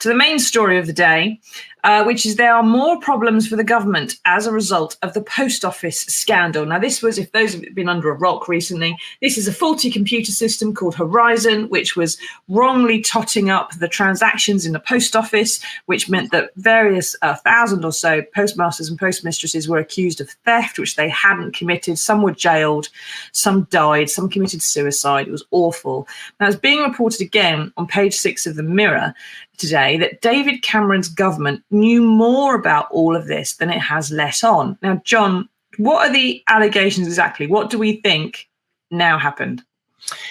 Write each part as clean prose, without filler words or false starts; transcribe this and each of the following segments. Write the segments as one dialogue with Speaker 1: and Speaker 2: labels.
Speaker 1: to the main story of the day, which is there are more problems for the government as a result of the post office scandal. Now, this was, if those have been under a rock recently, this is a faulty computer system called Horizon, which was wrongly totting up the transactions in the post office, which meant that various 1,000 or so postmasters and postmistresses were accused of theft, which they hadn't committed. Some were jailed, some died, some committed suicide. It was awful. Now, it's being reported again on page 6 of the Mirror today that David Cameron's government knew more about all of this than it has let on. Now, John, what are the allegations exactly? What do we think now happened?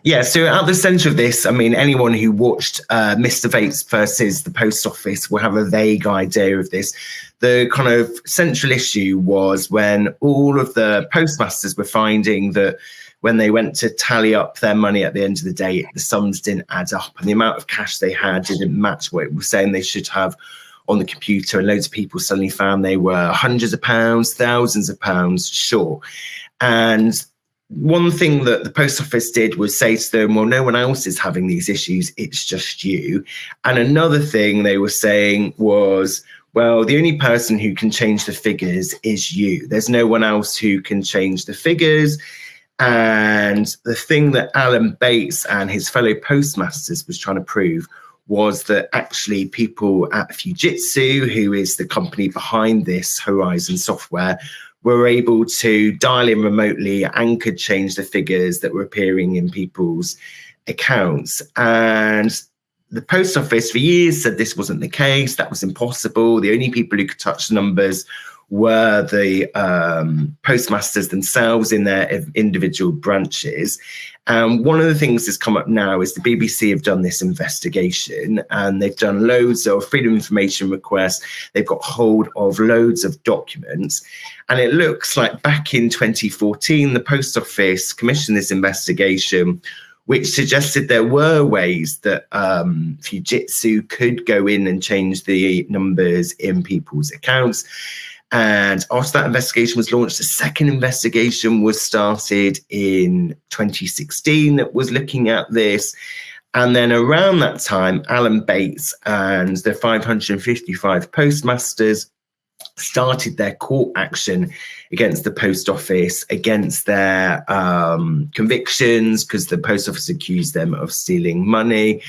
Speaker 2: Yeah, so at the centre of this, I mean, anyone who watched Mr. Vates versus the Post Office will have a vague idea of this. The kind of central issue was when all of the postmasters were finding that when they went to tally up their money at the end of the day, the sums didn't add up and the amount of cash they had didn't match what it was saying they should have on the computer. And loads of people suddenly found they were hundreds of pounds, thousands of pounds short. And one thing that the post office did was say to them, well, no one else is having these issues, it's just you. And another thing they were saying was, well, the only person who can change the figures is you. There's no one else who can change the figures. And the thing that Alan Bates and his fellow postmasters was trying to prove was that actually people at Fujitsu, who is the company behind this Horizon software, were able to dial in remotely and could change the figures that were appearing in people's accounts. And the post office for years said this wasn't the case, that was impossible. The only people who could touch the numbers were the postmasters themselves in their individual branches. And one of the things that's come up now is the BBC have done this investigation and they've done loads of freedom of information requests. They've got hold of loads of documents. And it looks like back in 2014, the Post Office commissioned this investigation, which suggested there were ways that Fujitsu could go in and change the numbers in people's accounts. And after that investigation was launched, a second investigation was started in 2016 that was looking at this. And then around that time, Alan Bates and the 555 postmasters started their court action against the post office, against their convictions, because the post office accused them of stealing money.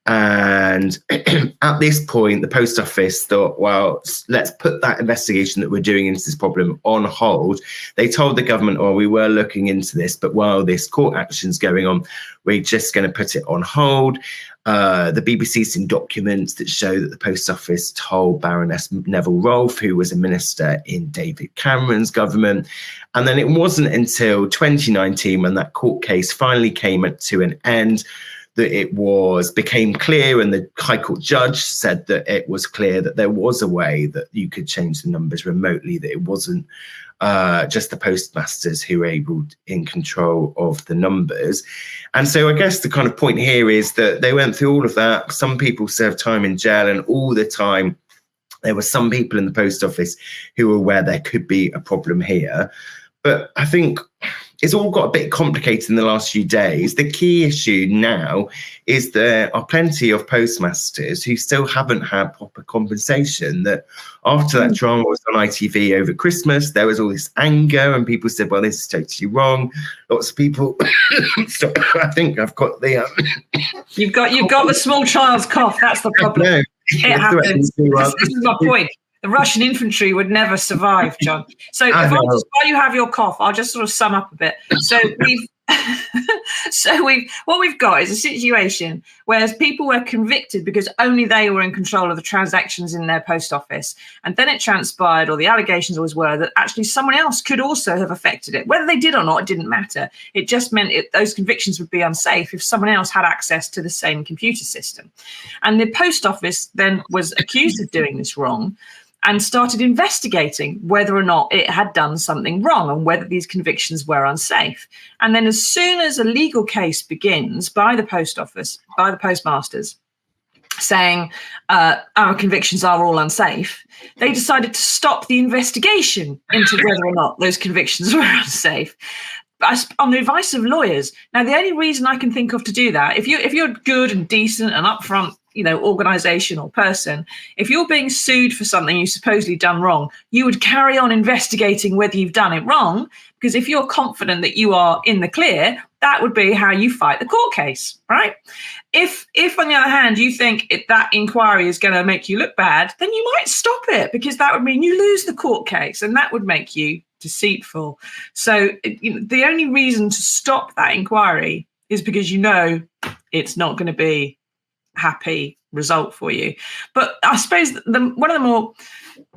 Speaker 2: And at this point, the post office thought, well, let's put that investigation that we're doing into this problem on hold. They told the government, oh, we were looking into this, but while this court action's going on, we're just going to put it on hold. The BBC's seen documents that show that the post office told Baroness Neville Rolfe, who was a minister in David Cameron's government. And then it wasn't until 2019 when that court case finally came to an end that it became clear, and the High Court judge said that it was clear that there was a way that you could change the numbers remotely, that it wasn't just the postmasters who were in control of the numbers. And so I guess the kind of point here is that they went through all of that. Some people served time in jail, and all the time there were some people in the post office who were aware there could be a problem here. But I think it's all got a bit complicated in the last few days. The key issue now is there are plenty of postmasters who still haven't had proper compensation. That after that drama was on ITV over Christmas, there was all this anger and people said, well, this is totally wrong. Lots of people, sorry, I think I've got the...
Speaker 1: You've got the small child's cough, that's the problem. It happens. This is my point. The Russian infantry would never survive, John. So while you have your cough, I'll just sort of sum up a bit. So what we've got is a situation where people were convicted because only they were in control of the transactions in their post office. And then it transpired, or the allegations always were, that actually someone else could also have affected it. Whether they did or not, it didn't matter. It just meant those convictions would be unsafe if someone else had access to the same computer system. And the post office then was accused of doing this wrong, and started investigating whether or not it had done something wrong and whether these convictions were unsafe. And then as soon as a legal case begins by the post office, by the postmasters, saying our convictions are all unsafe, they decided to stop the investigation into whether or not those convictions were unsafe, on the advice of lawyers. Now, the only reason I can think of to do that, if you're good and decent and upfront organization or person, if you're being sued for something you've supposedly done wrong, you would carry on investigating whether you've done it wrong, because if you're confident that you are in the clear, that would be how you fight the court case, right? If on the other hand, you think that inquiry is going to make you look bad, then you might stop it, because that would mean you lose the court case, and that would make you deceitful. So the only reason to stop that inquiry is because it's not going to be happy result for you. But I suppose one of the more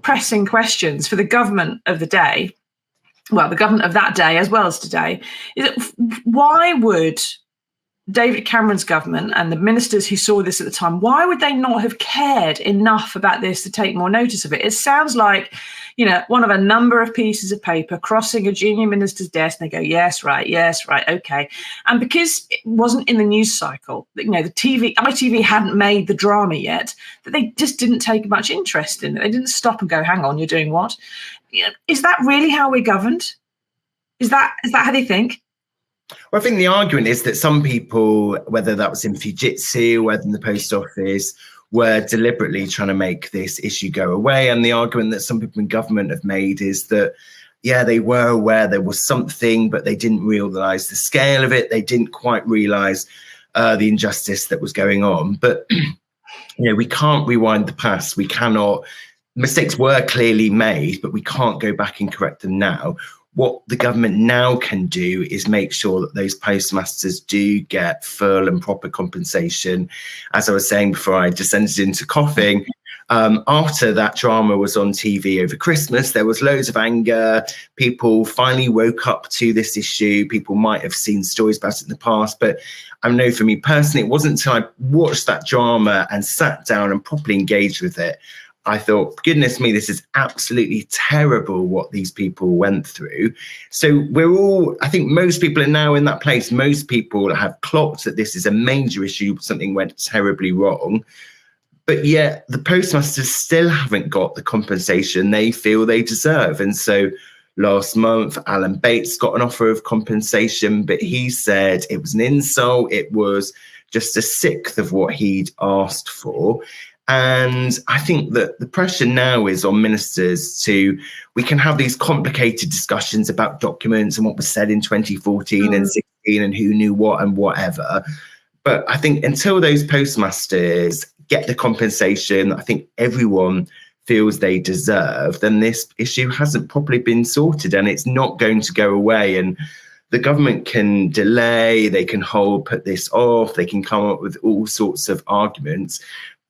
Speaker 1: pressing questions for the government of the day, well, the government of that day as well as today, is that why would David Cameron's government and the ministers who saw this at the time, why would they not have cared enough about this to take more notice of it? It sounds like, one of a number of pieces of paper crossing a junior minister's desk, and they go, yes, right, okay. And because it wasn't in the news cycle, ITV hadn't made the drama yet, that they just didn't take much interest in it. They didn't stop and go, hang on, you're doing what? Is that really how we're governed? Is that how they think?
Speaker 2: Well, I think the argument is that some people, whether that was in Fujitsu, whether in the post office, were deliberately trying to make this issue go away. And the argument that some people in government have made is that, yeah, they were aware there was something, but they didn't realise the scale of it. They didn't quite realise the injustice that was going on. But, we can't rewind the past. We cannot. Mistakes were clearly made, but we can't go back and correct them now. What the government now can do is make sure that those postmasters do get full and proper compensation. As I was saying before I descended into coughing, after that drama was on TV over Christmas, there was loads of anger. People finally woke up to this issue. People might have seen stories about it in the past, but I know for me personally, it wasn't until I watched that drama and sat down and properly engaged with it, I thought, goodness me, this is absolutely terrible what these people went through. So I think most people are now in that place. Most people have clocked that this is a major issue, something went terribly wrong. But yet the postmasters still haven't got the compensation they feel they deserve. And so last month, Alan Bates got an offer of compensation, but he said it was an insult. It was just a sixth of what he'd asked for. And I think that the pressure now is on ministers we can have these complicated discussions about documents and what was said in 2014 and 16 and who knew what and whatever. But I think until those postmasters get the compensation I think everyone feels they deserve, then this issue hasn't properly been sorted, and it's not going to go away. And the government can delay, they can put this off, they can come up with all sorts of arguments.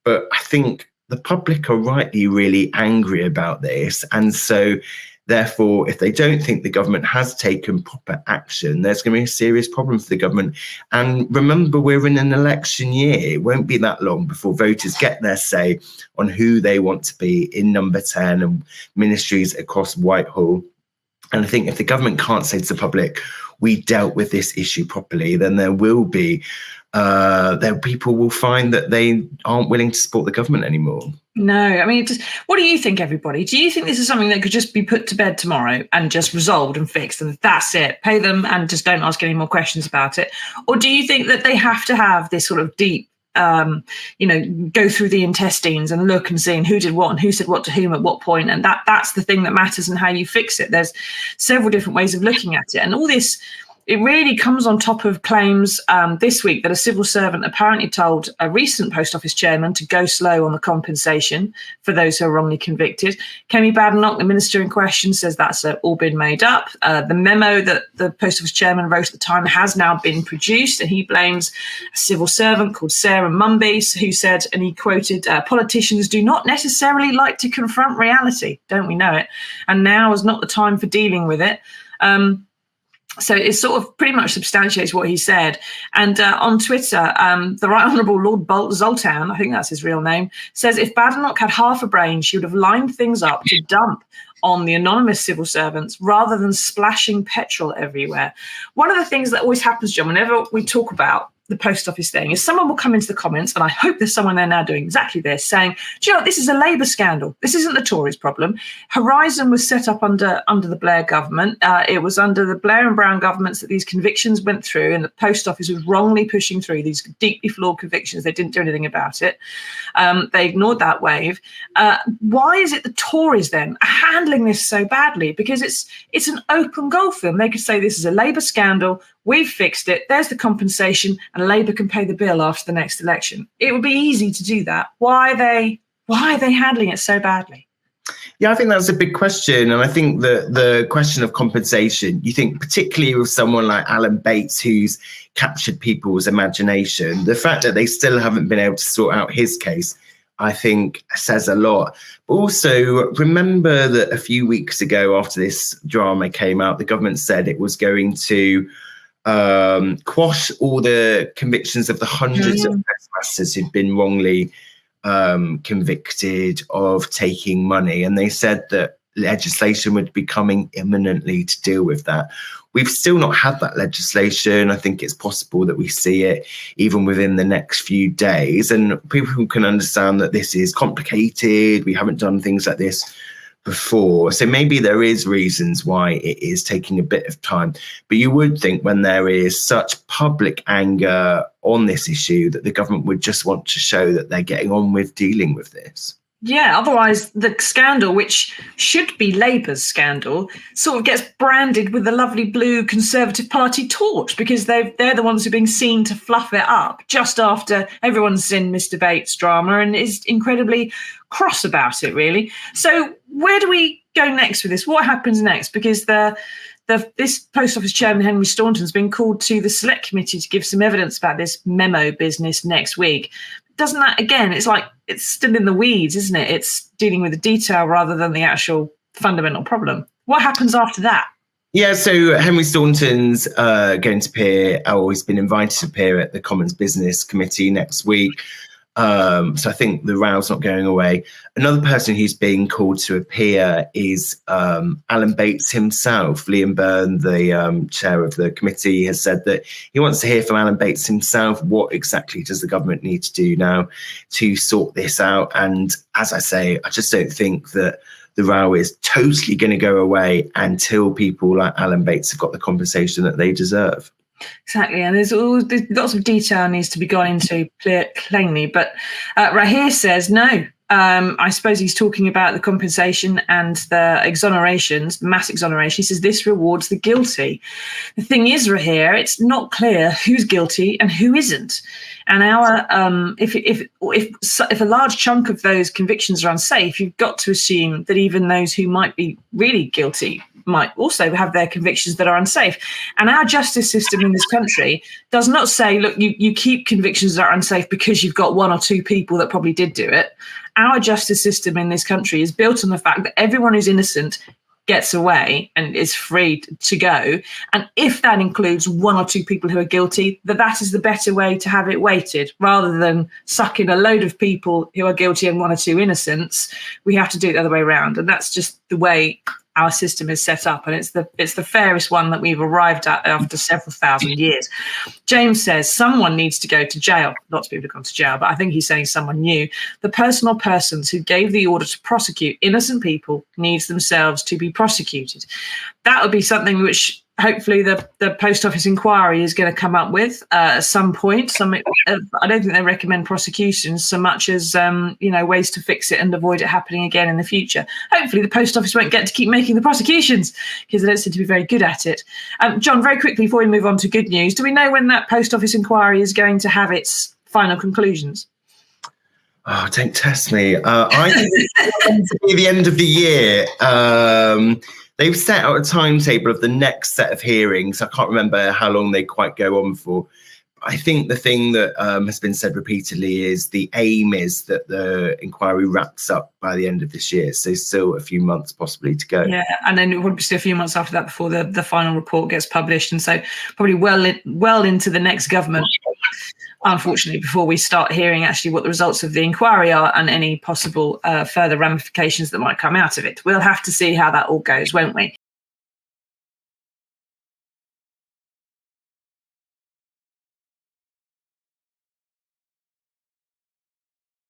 Speaker 2: But I think the public are rightly really angry about this. And so, therefore, if they don't think the government has taken proper action, there's going to be a serious problem for the government. And remember, we're in an election year. It won't be that long before voters get their say on who they want to be in Number 10 and ministries across Whitehall. And I think if the government can't say to the public, we dealt with this issue properly, then there will be people will find that they aren't willing to support the government anymore.
Speaker 1: No, I mean, what do you think, everybody? Do you think this is something that could just be put to bed tomorrow and just resolved and fixed, and that's it? Pay them and just don't ask any more questions about it? Or do you think that they have to have this sort of deep, go through the intestines and look and see who did what and who said what to whom at what point, and that's the thing that matters and how you fix it? There's several different ways of looking at it, and all this, it really comes on top of claims this week that a civil servant apparently told a recent post office chairman to go slow on the compensation for those who are wrongly convicted. Kemi Badenoch, the minister in question, says that's all been made up. The memo that the post office chairman wrote at the time has now been produced, and he blames a civil servant called Sarah Mumby, who said, and he quoted, politicians do not necessarily like to confront reality. Don't we know it? And now is not the time for dealing with it. So it sort of pretty much substantiates what he said. And on Twitter, the Right Honourable Lord Zoltan, I think that's his real name, says if Badenoch had half a brain, she would have lined things up to dump on the anonymous civil servants rather than splashing petrol everywhere. One of the things that always happens, John, whenever we talk about the post office thing is someone will come into the comments, and I hope there's someone there now doing exactly this, saying, do you know what, this is a Labour scandal. This isn't the Tories' problem. Horizon was set up under the Blair government. It was under the Blair and Brown governments that these convictions went through, and the post office was wrongly pushing through these deeply flawed convictions. They didn't do anything about it. They ignored that wave. Why is it the Tories then are handling this so badly? Because it's an open goal for them. They could say this is a Labour scandal. We've fixed it. There's the compensation, and Labour can pay the bill after the next election. It would be easy to do that. Why are they handling it so badly?
Speaker 2: Yeah, I think that's a big question. And I think that the question of compensation, you think particularly with someone like Alan Bates, who's captured people's imagination, the fact that they still haven't been able to sort out his case, I think says a lot. But also remember that a few weeks ago, after this drama came out, the government said it was going to quash all the convictions of the hundreds of postmasters who'd been wrongly convicted of taking money. And they said that legislation would be coming imminently to deal with that. We've still not had that legislation. I think it's possible that we see it even within the next few days. And people can understand that this is complicated. We haven't done things like this before. So maybe there is reasons why it is taking a bit of time. But you would think when there is such public anger on this issue that the government would just want to show that they're getting on with dealing with this.
Speaker 1: Yeah, otherwise the scandal, which should be Labour's scandal, sort of gets branded with the lovely blue Conservative Party torch, because they're the ones who are being seen to fluff it up just after everyone's seen Mr. Bates' drama and is incredibly cross about it, really. So where do we go next with this? What happens next? Because this post office chairman, Henry Staunton, has been called to the select committee to give some evidence about this memo business next week. Doesn't that, again, it's like it's still in the weeds, isn't it? It's dealing with the detail rather than the actual fundamental problem. What happens after that?
Speaker 2: Yeah, so Henry Staunton's going to appear, or he's been invited to appear at the Commons Business Committee next week. So I think the row's not going away. Another person who's being called to appear is Alan Bates himself. Liam Byrne, the chair of the committee, has said that he wants to hear from Alan Bates himself. What exactly does the government need to do now to sort this out? And as I say, I just don't think that the row is totally going to go away until people like Alan Bates have got the compensation that they deserve.
Speaker 1: Exactly, and there's lots of detail needs to be gone into plainly. But Rahir says no. I suppose he's talking about the compensation and the exonerations, mass exoneration. He says this rewards the guilty. The thing is, Rahir, it's not clear who's guilty and who isn't. And if a large chunk of those convictions are unsafe, you've got to assume that even those who might be really guilty might also have their convictions that are unsafe. And our justice system in this country does not say, look, you keep convictions that are unsafe because you've got one or two people that probably did do it. Our justice system in this country is built on the fact that everyone who's innocent gets away and is free to go. And if that includes one or two people who are guilty, that is the better way to have it weighted, rather than suck in a load of people who are guilty and one or two innocents. We have to do it the other way around. And that's just the way our system is set up, and it's the fairest one that we've arrived at after several thousand years. James says someone needs to go to jail. Lots of people have gone to jail, but I think he's saying someone new. The person or persons who gave the order to prosecute innocent people needs themselves to be prosecuted. That would be something which hopefully the post office inquiry is going to come up with at some point. I don't think they recommend prosecutions so much as ways to fix it and avoid it happening again in the future. Hopefully the post office won't get to keep making the prosecutions, because they don't seem to be very good at it. John, very quickly before we move on to good news, do we know when that post office inquiry is going to have its final conclusions?
Speaker 2: Oh, don't test me. I think it's going to be the end of the year. They've set out a timetable of the next set of hearings. I can't remember how long they quite go on for. I think the thing that has been said repeatedly is the aim is that the inquiry wraps up by the end of this year. So still a few months possibly to go. Yeah,
Speaker 1: and then it will be still a few months after that before the final report gets published. And so probably well into the next government, unfortunately, before we start hearing actually what the results of the inquiry are and any possible further ramifications that might come out of it. We'll have to see how that all goes, won't we?